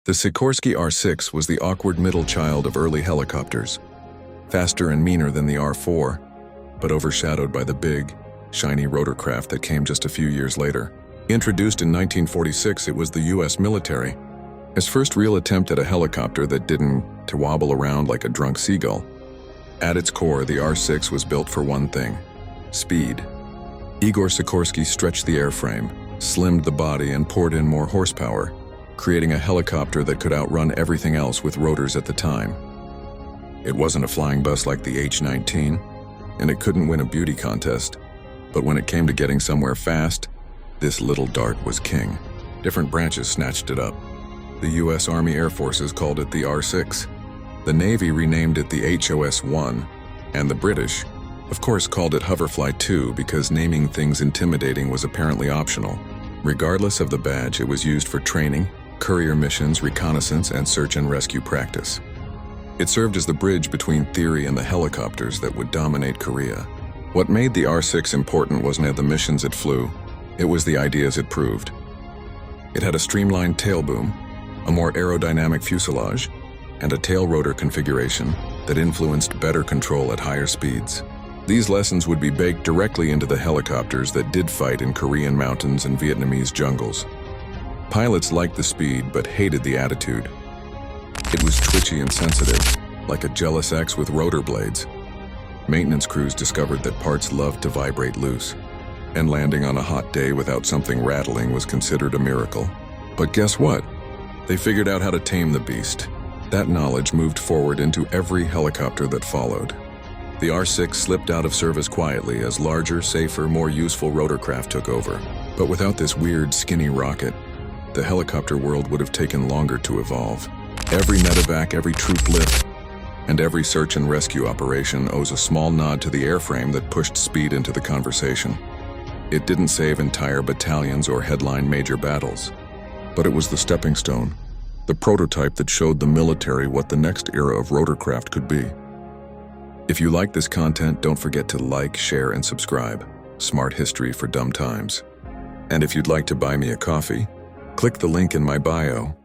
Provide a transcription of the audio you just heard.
The Sikorsky R-6 was the awkward middle child of early helicopters, faster and meaner than the R-4, but overshadowed by the big, shiny rotorcraft that came just a few years later. Introduced in 1946, it was the U.S. military, his first real attempt at a helicopter that didn't wobble around like a drunk seagull. At its core, the R-6 was built for one thing: speed. Igor Sikorsky stretched the airframe, slimmed the body, and poured in more horsepower, creating a helicopter that could outrun everything else with rotors at the time. It wasn't a flying bus like the H-19, and it couldn't win a beauty contest, but when it came to getting somewhere fast, this little dart was king. Different branches snatched it up. The U.S. Army Air Forces called it the R-6. The Navy renamed it the HOS-1, and the British, of course, called it Hoverfly 2 because naming things intimidating was apparently optional. Regardless of the badge, it was used for training, courier missions, reconnaissance, and search and rescue practice. It served as the bridge between theory and the helicopters that would dominate Korea. What made the R-6 important wasn't the missions it flew, it was the ideas it proved. It had a streamlined tail boom, a more aerodynamic fuselage, and a tail rotor configuration that influenced better control at higher speeds. These lessons would be baked directly into the helicopters that did fight in Korean mountains and Vietnamese jungles. Pilots liked the speed but hated the attitude. It was twitchy and sensitive, like a jealous ex with rotor blades. Maintenance crews discovered that parts loved to vibrate loose, and landing on a hot day without something rattling was considered a miracle. But guess what? They figured out how to tame the beast. That knowledge moved forward into every helicopter that followed. The R-6 slipped out of service quietly as larger, safer, more useful rotorcraft took over. But without this weird, skinny rocket, the helicopter world would have taken longer to evolve. Every medevac, every troop lift, and every search and rescue operation owes a small nod to the airframe that pushed speed into the conversation. It didn't save entire battalions or headline major battles, but it was the stepping stone, the prototype that showed the military what the next era of rotorcraft could be. If you like this content, don't forget to like, share, and subscribe. Smart history for dumb times. And if you'd like to buy me a coffee, click the link in my bio.